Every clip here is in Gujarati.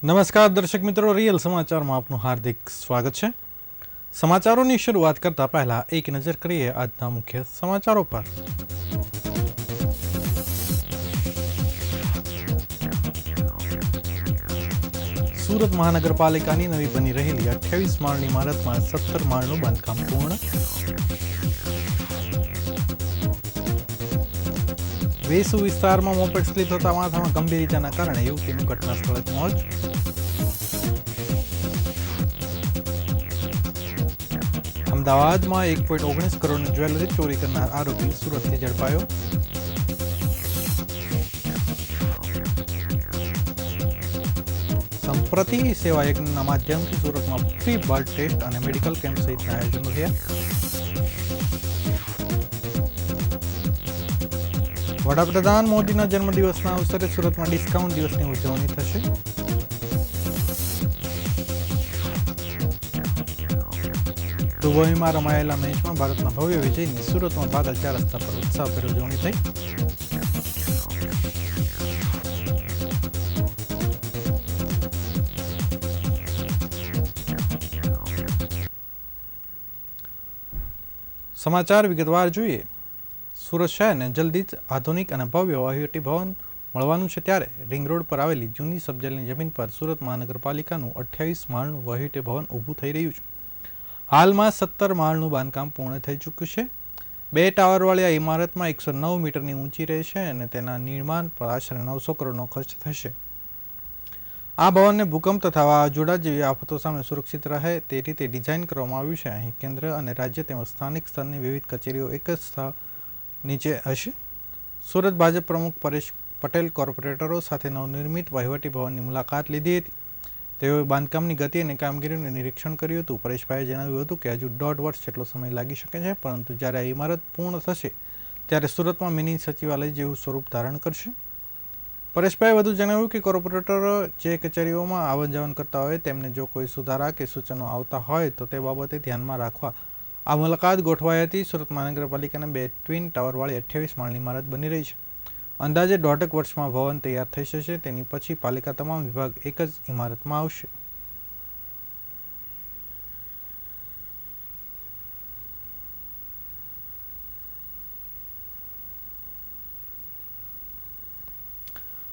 નમસ્કાર દર્શક મિત્રો, રિયલ સમાચારમાં આપનું હાર્દિક સ્વાગત છે। સમાચારોની શરૂઆત કરતા પહેલા એક નજર કરીએ આજના મુખ્ય સમાચારો પર। સુરત મહાનગરપાલિકાની નવી બની રહેલી 28 માળની ઇમારતમાં 17 માળનું બાંધકામ પૂર્ણ। વેસુ વિસ્તારમાં મોપેડ સ્લીપ થતા માથામાં ગંભીર ઇજાના કારણે યુવતીનું ઘટના સ્થળે જ મોત। અમદાવાદમાં 1.19 કરોડની જ્વેલરી ચોરી કરનાર આરોપી સુરતથી ઝડપાયો। સંપ્રતિ સેવા યજ્ઞના માધ્યમથી સુરતમાં ફ્રી બ્લડ ટેસ્ટ અને મેડિકલ કેમ્પ સહિતના આયોજનો થયા। વડાપ્રધાન મોદીના જન્મદિવસના અવસરે સુરતમાં ડિસ્કાઉન્ટ દિવસની ઉજવણી થશે। દુબઈમાં રમાયેલા મેચમાં ભારતના ભવ્ય વિજયની સુરતમાં બાદલ 4 રસ્તા પર ઉત્સાહભેર ઉજવણી થઈ। સમાચાર વિગતવાર જોઈએ। સુરત શહેરને જલ્દી જ આધુનિક અને ભવ્ય વહીવટી ભવન મળવાનું છે, ત્યારે રિંગ રોડ પર આવેલી જૂની સબજેલની જમીન પર સુરત મહાનગરપાલિકાનું 28 માળનું વહીવટી ભવન ઊભું થઈ રહ્યું છે। હાલમાં 17 માળનું બાંધકામ પૂર્ણ થઈ ચૂક્યું છે। 2 ટાવરવાળી આ ઇમારતમાં 109 મીટરની ઊંચી રહેશે અને તેના નિર્માણ પર આશરે 900 કરોડનો ખર્ચ થશે। આ ભવનને ભૂકંપ તથા વાવાઝોડા જેવી આફતો સામે સુરક્ષિત રહે તે રીતે ડિઝાઇન કરવામાં આવ્યું છે। અહીં કેન્દ્ર અને રાજ્ય તેમજ સ્થાનિક સ્તરની વિવિધ કચેરીઓ એક જ સ્થળ નીચે હશે। સુરત ભાજપ પ્રમુખ પરેશ પટેલ કોર્પોરેટરો સાથે નવનિર્મિત વહીવટી ભવનની મુલાકાત લીધી હતી। તેઓએ બાંધકામની ગતિ અને કામગીરીનું નિરીક્ષણ કર્યું હતું। પરેશભાઈએ જણાવ્યું હતું કે હજુ 1.5 વર્ષ જેટલો સમય લાગી શકે છે, પરંતુ જ્યારે આ ઇમારત પૂર્ણ થશે ત્યારે સુરતમાં મિની સચિવાલય જેવું સ્વરૂપ ધારણ કરશે। પરેશભાઈએ વધુ જણાવ્યું કે કોર્પોરેટરો જે કચેરીઓમાં આવન જાવન કરતા હોય તેમને જો કોઈ સુધારા કે સૂચનો આવતા હોય તો તે બાબતે ધ્યાનમાં રાખવા આ મુલાકાત ગોઠવાઈ હતી। સુરત મહાનગરપાલિકાના 2 ટ્વિન ટાવરવાળી 28 માળની ઇમારત બની રહી છે। અંદાજે 1.5 વર્ષમાં ભવન તૈયાર થઈ જશે। તેની પછી પાલિકા તમામ વિભાગ એક જ ઇમારતમાં આવશે।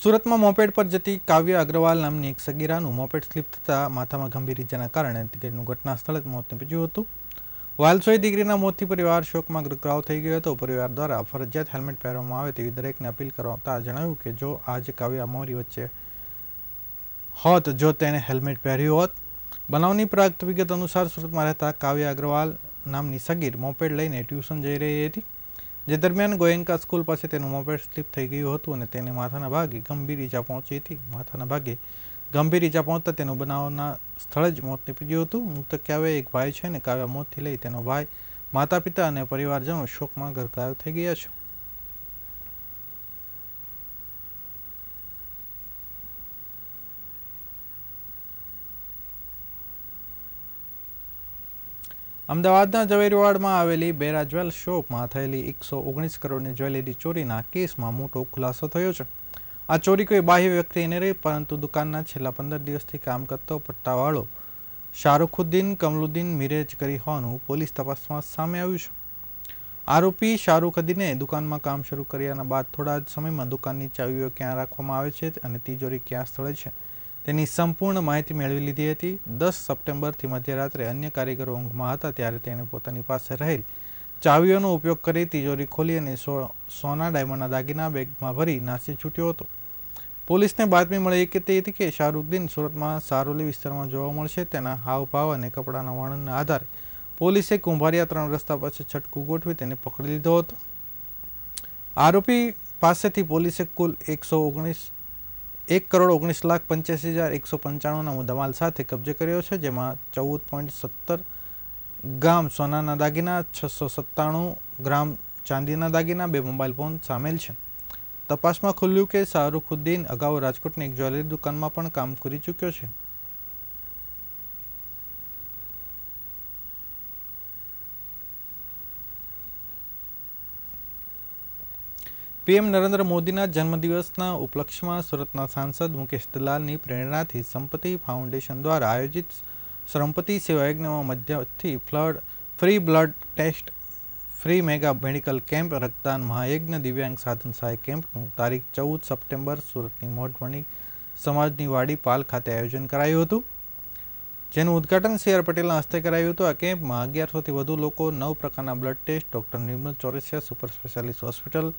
સુરતમાં મોપેડ પર જતી કાવ્ય અગ્રવાલ નામની એક સગીરાનું મોપેડ સ્લીપ થતાં માથામાં ગંભીર ઇજાના કારણે દીકરીનું ઘટના સ્થળે જ મોત નીપજ્યું હતું। વાલસોઈ દીકરીના મોતથી પરિવાર શોકમાં ગરકાવ થઈ ગયો હતો। પરિવાર દ્વારા ફરજિયાત હેલ્મેટ પહેરવામાં આવે તેવી દરેકને અપીલ કરતા જણાવ્યું કે જો આજે કાવ્ય અમારી વચ્ચે હોત, જો તેણે હેલ્મેટ પહેર્યું હોત। બનાવની પ્રાપ્ત વિગત અનુસાર સુરતમાં રહેતા કાવ્ય અગ્રવાલ નામની સગીર મોપેડ લઈને ટ્યુશન જઈ રહી હતી, જે દરમિયાન ગોયંકા સ્કૂલ પાસે તેનું મોપેડ સ્લીપ થઈ ગયું હતું અને તેને માથાના ભાગે ગંભીર ઈજા પહોંચી હતી। માથાના ભાગે ગંભીર ઈજા પહોંચતા તેનું બનાવના સ્થળે જ મોત નીપજ્યું હતું। મૃતક કાવ્ય એક ભાઈ છે અને કાવ્ય મોતથી લઈ તેનો ભાઈ, માતા પિતા અને પરિવારજનો શોકમાં ગરકાવ થઈ ગયા છે। અમદાવાદના ઝવેરીવાડમાં આવેલી બેરા જ્વેલ શોપમાં થયેલી 119 કરોડની જ્વેલરી ચોરીના કેસમાં મોટો ખુલાસો થયો છે। આ ચોરી કોઈ બાહ્ય વ્યક્તિએ નહીં, પરંતુ દુકાનના છેલ્લા 15 દિવસથી કામ કરતો પટ્ટાવાળો શાહરૂખુદ્દીન કમલુદ્દીન મીરે જ કરી હોવાનું પોલીસ તપાસમાં સામે આવ્યું છે। આરોપી શાહરૂખુદ્દીને દુકાનમાં કામ શરૂ કર્યાના બાદ થોડા જ સમયમાં દુકાનની ચાવીઓ ક્યાં રાખવામાં આવે છે અને તિજોરી ક્યાં સ્થળે છે તેની સંપૂર્ણ માહિતી મેળવી લીધી હતી। 10 સપ્ટેમ્બરથી મધ્યરાત્રે અન્ય કારીગરો ઊંઘમાં હતા ત્યારે તેણે પોતાની પાસે રહેલ ચાવીઓનો ઉપયોગ કરી તિજોરી ખોલી અને સોના ડાયમંડના દાગીના બેગમાં ભરી નાસી છૂટ્યો હતો। પોલીસને બાતમી મળી હતી કે શાહરૂખુદ્દીન સુરતમાં સારોલી વિસ્તારમાં જોવા મળશે। તેના હાવભાવ અને કપડાના વર્ણનના આધારે પોલીસે કુંભારિયા 3 રસ્તા પાસે છટકું ગોઠવી તેને પકડી લીધો હતો। આરોપી પાસેથી પોલીસે કુલ 1,19,85,195,195ના મુદ્દામાલ સાથે કબજે કર્યો છે, જેમાં 14.17 ગ્રામ સોનાના દાગીના, 697 ગ્રામ ચાંદીના દાગીના, 2 મોબાઈલ ફોન સામેલ છે। તપાસમાં ખુલ્યું કે શાહરૂખુદ્દીન અગાઉ રાજકોટની એક જ્વેલરી દુકાનમાં પણ કામ કરી ચૂક્યો છે। પીએમ નરેન્દ્ર મોદીના જન્મદિવસના ઉપલક્ષ્યમાં સુરતના સાંસદ મુકેશ દલાલની પ્રેરણાથી સંપત્તિ ફાઉન્ડેશન દ્વારા આયોજિત સંપત્તિ સેવા યજ્ઞમાં મધ્યથી free blood test, free mega medical camp, રક્તદાન મહાયજ્ઞ, દિવ્યાંગ સાધન સહાય કેમ્પનું તારીખ 14 સપ્ટેમ્બર સુરતની મોઢવણી સમાજની વાડી પાલ ખાતે આયોજન કરાયું હતું, જેનું ઉદ્ઘાટન CR પટેલના હસ્તે કરાયું હતું. આ કેમ્પમાં 1100થી વધુ લોકો 9 પ્રકારના બ્લડ ટેસ્ટ ડોક્ટર નિર્મલ ચોરસિયા સુપર સ્પેશિયાલિસ્ટ હોસ્પિટલ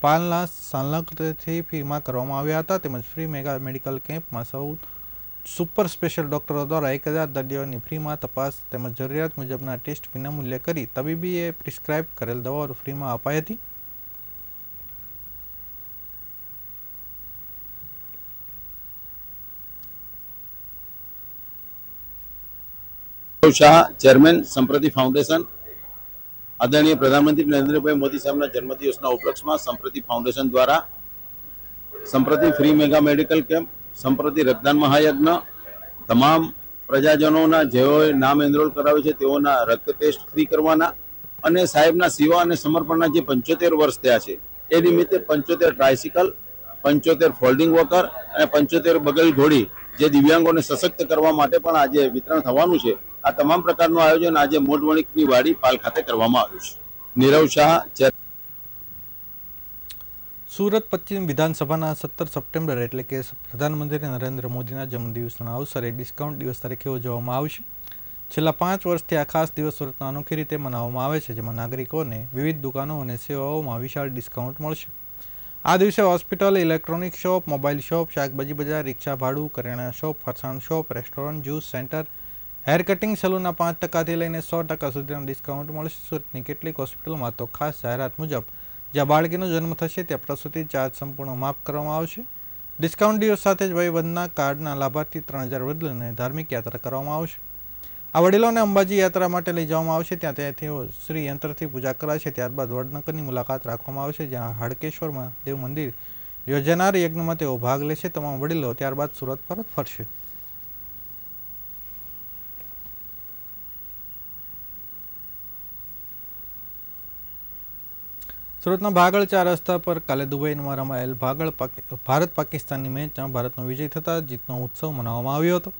પાલના સંલગ્નથી ફ્રીમાં કરવામાં આવ્યા હતા. તેમજ ફ્રી મેગા મેડિકલ કેમ્પમાં સૌ સુપર સ્પેશિયલ ડોક્ટરો દ્વારા 1000 દર્દીઓની ફ્રીમાં તપાસ તેમજ જરૂરિયાત મુજબના ટેસ્ટ વિનામૂલ્યે કરી તબીબીએ પ્રિસ્ક્રાઇબ કરેલ દવાઓ ફ્રીમાં અપાઈ હતી. શાહ, ચેરમેન સંપ્રતિ ફાઉન્ડેશન. આદરણીય પ્રધાનમંત્રી નરેન્દ્રભાઈ મોદી સાહેબના જન્મદિવસના ઉપલક્ષ્યમાં સંપ્રતિ ફાઉન્ડેશન દ્વારા સંપ્રતિ ફ્રી મેગા મેડિકલ કેમ્પ, સંપ્રતિ રક્તદાન મહાયજ્ઞ, તમામ પ્રજાજનોના જેઓએ નામ એનરોલ કરાવે છે તેઓના રક્ત ટેસ્ટ ફ્રી કરવાના અને સાહેબના સેવા અને સમર્પણના જે 75 વર્ષ થયા છે એ નિમિત્તે 75 ટ્રાયસિકલ, 75 ફોલ્ડિંગ વોકર અને 75 બગલ ઘોડી જે દિવ્યાંગોને સશક્ત કરવા માટે પણ આજે વિતરણ થવાનું છે. આ તમામ પ્રકારનું આયોજન આજે મોઢવણીની વાડી પાલ ખાતે કરવામાં આવ્યું છે. નીરવ શાહ. સુરત પશ્ચિમ વિધાનસભાના 17 સપ્ટેમ્બર એટલે કે પ્રધાનમંત્રી નરેન્દ્ર મોદીના જન્મદિવસના અવસરે ડિસ્કાઉન્ટ દિવસ તરીકે ઉજવવામાં આવશે. છેલ્લા 5 વર્ષથી આ ખાસ દિવસ સુરતમાં અનોખી રીતે મનાવવામાં આવે છે, જેમાં નાગરિકોને વિવિધ દુકાનો અને સેવાઓમાં વિશાળ ડિસ્કાઉન્ટ મળશે. આ દિવસે hospital, electronic shop, mobile shop, શાકભાજી બજાર, રિક્ષા ભાડું, કરિયાણા શોપ, ફરસાણ shop, restaurant, juice centre, hair cutting સલૂનના 5% લઈને 100% સુધીનો ડિસ્કાઉન્ટ મળશે. સુરતની કેટલીક હોસ્પિટલમાં તો ખાસ જાહેરાત મુજબ જ્યાં બાળકીનો જન્મ થશે ત્યાં પ્રસૂતિ ચાર્જ સંપૂર્ણ માફ કરવામાં આવશે. ડિસ્કાઉન્ટ દિવસ સાથે જ વયવંદના કાર્ડના લાભાર્થી 3000 બદલીને ધાર્મિક યાત્રા કરવામાં આવશે. આ વડીલોને અંબાજી યાત્રા માટે લઈ જવામાં આવશે. ત્યાં તેઓ શ્રી યંત્રથી પૂજા કરાશે. ત્યારબાદ વડનગરની મુલાકાત રાખવામાં આવશે, જ્યાં હાડકેશ્વર મહાદેવ મંદિર યોજાનાર યજ્ઞમાં તેઓ ભાગ લેશે. તમામ વડીલો ત્યારબાદ સુરત પરત ફરશે. સુરતના ભાગળ 4 રસ્તા પર કાલે દુબઈમાં રમાયેલ ભારત પાકિસ્તાનની મેચમાં ભારતનો વિજય થતાં જીતનો ઉત્સવ મનાવવામાં આવ્યો હતો.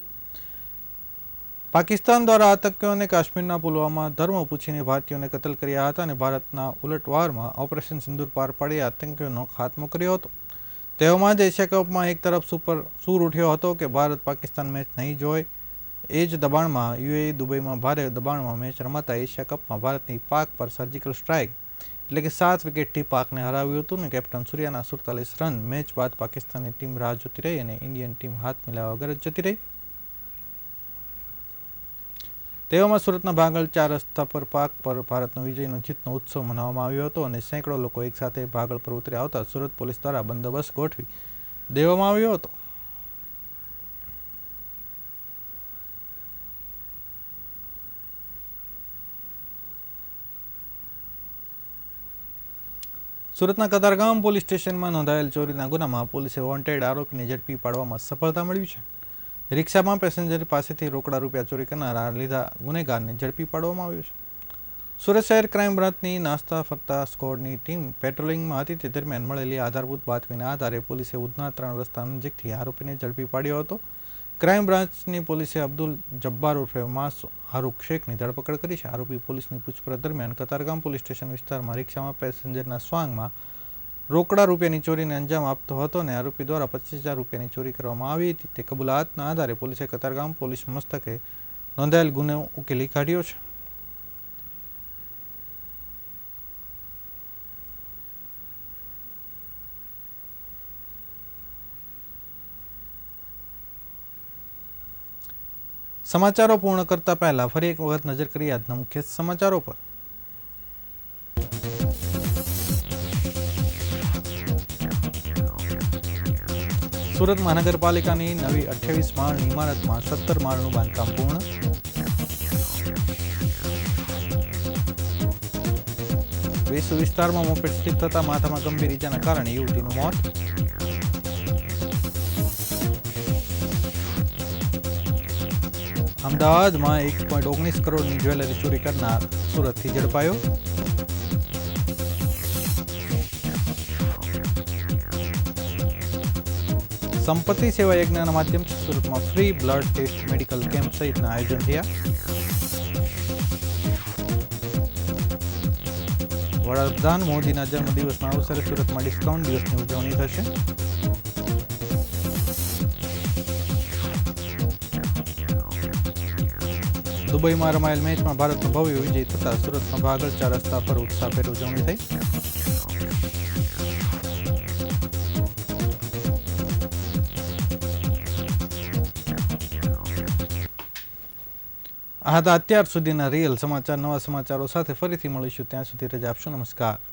પાકિસ્તાન દ્વારા આતંકીઓને કાશ્મીરના પુલવામામાં ધર્મ પૂછીને ભારતીયોને કતલ કર્યા હતા અને ભારતના ઉલટવારમાં ઓપરેશન સિંદૂર પાર પાડી આતંકીઓનો ખાત્મો કર્યો હતો. તેવામાં જ એશિયા કપમાં એક તરફ સૂર ઉઠ્યો હતો કે ભારત પાકિસ્તાન મેચ નહીં જોય. એ જ દબાણમાં UAE દુબઈમાં ભારે દબાણમાં મેચ રમાતા એશિયા કપમાં ભારતની પાક પર સર્જિકલ સ્ટ્રાઇક એટલે કે 7 વિકેટથી પાકને હરાવ્યું હતું અને કેપ્ટન સૂર્યાના 47 રન. મેચ બાદ પાકિસ્તાનની ટીમ રાહ જોતી રહી અને ઇન્ડિયન ટીમ હાથ મિલાવ્યા વગર જ જતી રહી. તેવામાં સુરતના ભાગળ 4 રસ્તા પર પાક પર ભારતનો વિજયનો જીતનો ઉત્સવ મનાવવામાં આવ્યો હતો અને સેંકડો લોકો એકસાથે ભાગળ પર ઉતર્યા આવતા સુરત પોલીસ દ્વારા બંદોબસ્ત ગોઠવી દેવામાં આવ્યો હતો. સુરતના કતારગામ પોલીસ સ્ટેશનમાં નોંધાયેલ ચોરીના ગુનામાં પોલીસે વોન્ટેડ આરોપીને ઝડપી પાડવામાં સફળતા મળી છે. રિક્ષામાં પેસેન્જર પાસેથી રોકડા રૂપિયા ચોરી કરનારા લીધા ગુનેગારને ઝડપી પાડવામાં આવ્યો છે. સુરત શહેર ક્રાઇમ બ્રાન્ચની નાસ્તા ફરતા સ્કોડની ટીમ પેટ્રોલિંગમાં હતી. તે દરમિયાન મળેલી આધારભૂત બાતમીના આધારે પોલીસે ઉધના 3 રસ્તા નજીકથી આરોપીને ઝડપી પાડ્યો હતો. ક્રાઇમ બ્રાન્ચની પોલીસે અબ્દુલ જબ્બાર ઉર્ફે માસ હારૂક શેખની ધરપકડ કરી છે. આરોપી પોલીસની પૂછપરછ દરમિયાન કતારગામ પોલીસ સ્ટેશન વિસ્તારમાં રિક્ષામાં પેસેન્જરના સ્વાંગમાં રોકડા રૂપિયાની ચોરીને અંજામ આપતો હતો અને આરોપી દ્વારા 25,000 રૂપિયાની ચોરી કરવામાં આવી હતી. તે કબૂલાતના આધારે પોલીસે કતારગામ પોલીસ મથકે નોંધાયેલ ગુનો ઉકેલી કાઢ્યો છે. સમાચારો પૂર્ણ કરતા પહેલા ફરી એક વખત નજર કરીએ આજના મુખ્ય સમાચારો પર. સુરત મહાનગરપાલિકાની નવી 28 માળની ઇમારતમાં 17 માળનું બાંધકામ પૂર્ણ. વેસુ વિસ્તારમાં મોપેડ સ્લીપ થતા માથામાં ગંભીર ઈજાના કારણે યુવતીનું મોત. અમદાવાદમાં 1.19 કરોડની જ્વેલરી ચોરી કરનાર સુરતથી ઝડપાયો. સંપત્તિ સેવા યજ્ઞના માધ્યમથી સુરતમાં free blood test medical camp સહિતના આયોજન થયા. વડાપ્રધાન મોદીના જન્મદિવસના અવસરે સુરતમાં ડિસ્કાઉન્ટ દિવસની ઉજવણી થશે. દુબઈમાં રમાયેલ મેચમાં ભારતનો ભવ્ય વિજય થતા સુરતમાં ભાગળ ચાર રસ્તા પર ઉત્સાહભેર ઉજવણી થઈ. આ હતા અત્યાર સુધીના રિયલ સમાચાર. નવા સમાચારો સાથે ફરીથી મળીશું. ત્યાં સુધી રજા આપશો. નમસ્કાર.